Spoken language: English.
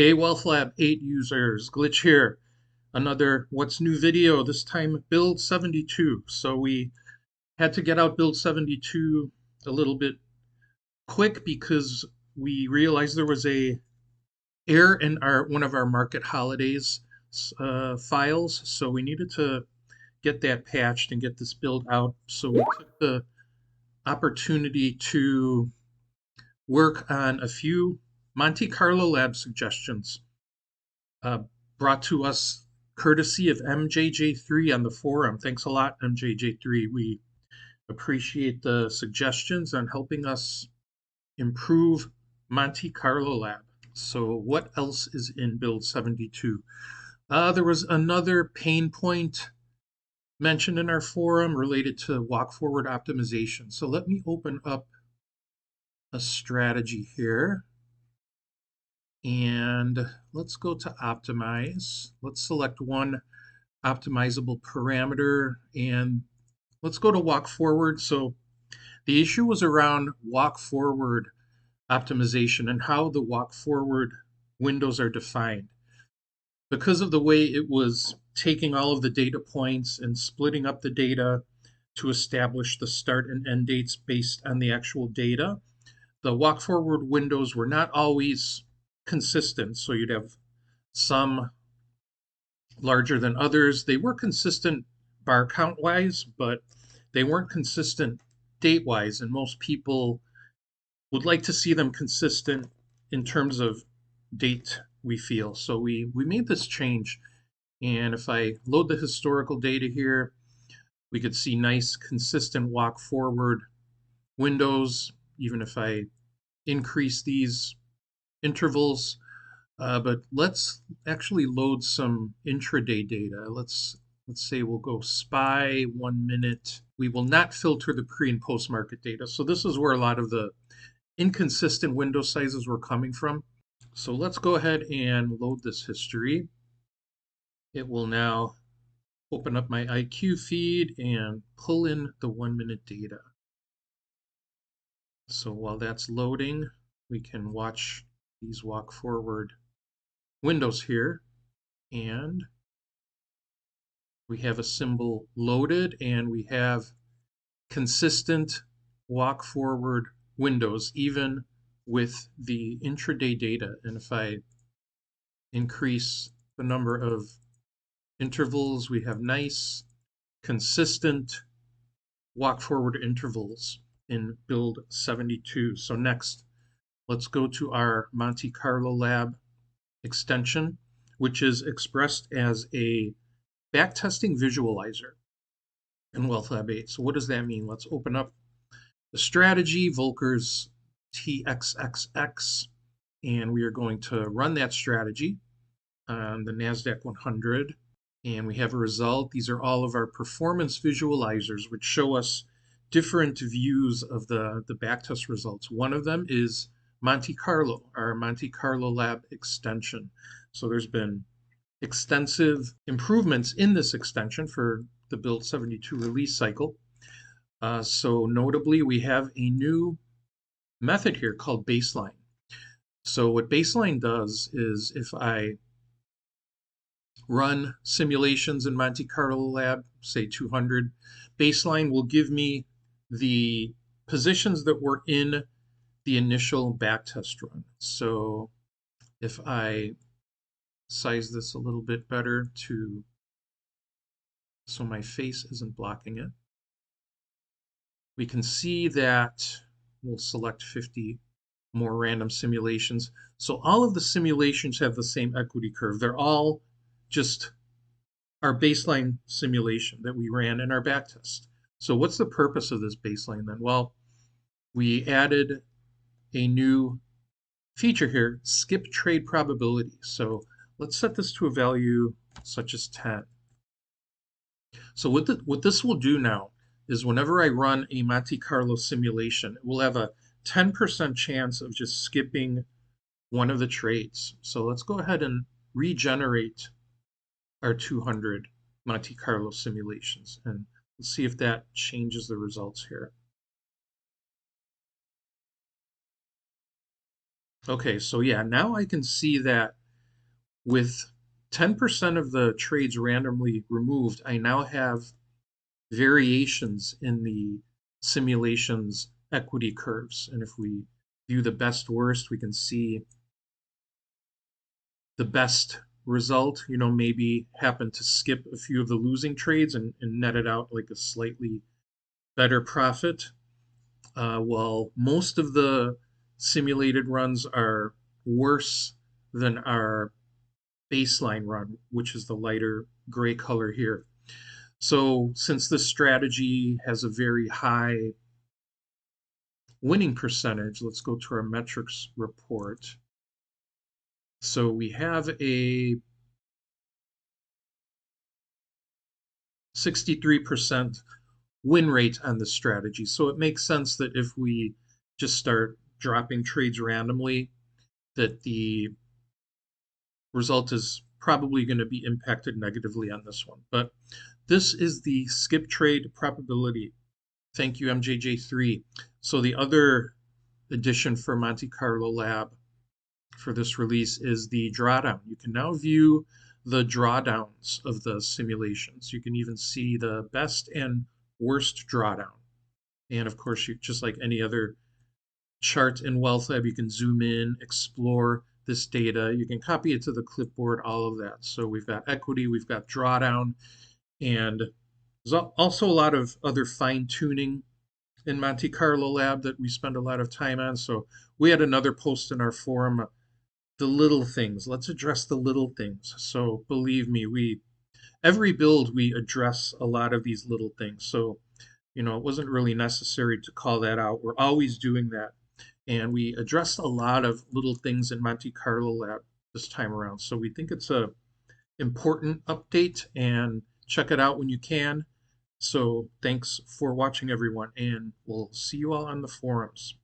Hey WealthLab 8 users, Glitch here. Another What's New video, this time build 72. So we had to get out build 72 a little bit quick because we realized there was a error in our one of our market holidays files. So we needed to get that patched and get this build out. So we took the opportunity to work on a few Monte Carlo lab suggestions uh, brought to us courtesy of MJJ3 on the forum. Thanks a lot, MJJ3. We appreciate the suggestions on helping us improve Monte Carlo Lab. So, what else is in Build 72? There was another pain point mentioned in our forum related to walk forward optimization. So, let me open up a strategy here. And let's go to optimize. Let's select one optimizable parameter and let's go to walk forward. So the issue was around walk forward optimization and how the walk forward windows are defined. Because of the way it was taking all of the data points and splitting up the data to establish the start and end dates based on the actual data, the walk forward windows were not always consistent. So you'd have some larger than others. They were consistent bar count wise, but they weren't consistent date wise. And most people would like to see them consistent in terms of date, we feel. So we made this change. And if I load the historical data here, we could see nice consistent walk forward windows, even if I increase these intervals. But let's actually load some intraday data. Let's say we'll go SPY 1 minute. We will not filter the pre and post market data. So this is where a lot of the inconsistent window sizes were coming from. So let's go ahead and load this history. It will now open up my IQ feed and pull in the 1 minute data. So while that's loading, we can watch these walk forward windows here, and we have a symbol loaded and we have consistent walk forward windows even with the intraday data. And if I increase the number of intervals, we have nice consistent walk forward intervals in build 72. So next, let's go to our Monte Carlo Lab extension, which is expressed as a backtesting visualizer in WealthLab 8. So what does that mean? Let's open up the strategy, Volcker's TXXX, and we are going to run that strategy on the NASDAQ 100. And we have a result. These are all of our performance visualizers, which show us different views of the backtest results. One of them is Monte Carlo, our Monte Carlo Lab extension. So there's been extensive improvements in this extension for the Build 72 release cycle. So notably, we have a new method here called baseline. So what baseline does is if I run simulations in Monte Carlo Lab, say 200, baseline will give me the positions that were in the initial backtest run. So if I size this a little bit better so my face isn't blocking it, we can see that we'll select 50 more random simulations. So all of the simulations have the same equity curve. They're all just our baseline simulation that we ran in our backtest. So what's the purpose of this baseline then? Well, we added a new feature here, skip trade probability. So let's set this to a value such as 10. So what this will do now is whenever I run a Monte Carlo simulation, it will have a 10% chance of just skipping one of the trades. So let's go ahead and regenerate our 200 Monte Carlo simulations, and let's see if that changes the results here. Okay, so yeah, now I can see that With 10% of the trades randomly removed, I now have variations in the simulation's equity curves. And if we view the best worst, we can see the best result, maybe happened to skip a few of the losing trades and net it out like a slightly better profit. While most of the simulated runs are worse than our baseline run, which is the lighter gray color here. So since this strategy has a very high winning percentage, let's go to our metrics report. So we have a 63% win rate on this strategy. So it makes sense that if we just start dropping trades randomly, that the result is probably going to be impacted negatively on this one. But this is the skip trade probability. Thank you, MJJ3. So the other addition for Monte Carlo Lab for this release is the drawdown. You can now view the drawdowns of the simulations. You can even see the best and worst drawdown. And of course, just like any other chart in WealthLab, you can zoom in, explore this data. You can copy it to the clipboard, all of that. So we've got equity, we've got drawdown, and there's also a lot of other fine tuning in Monte Carlo Lab that we spend a lot of time on. So we had another post in our forum, the little things. Let's address the little things. So believe me, every build we address a lot of these little things. So, it wasn't really necessary to call that out. We're always doing that. And we addressed a lot of little things in Monte Carlo Lab this time around. So we think it's a important update, and check it out when you can. So thanks for watching, everyone, and we'll see you all on the forums.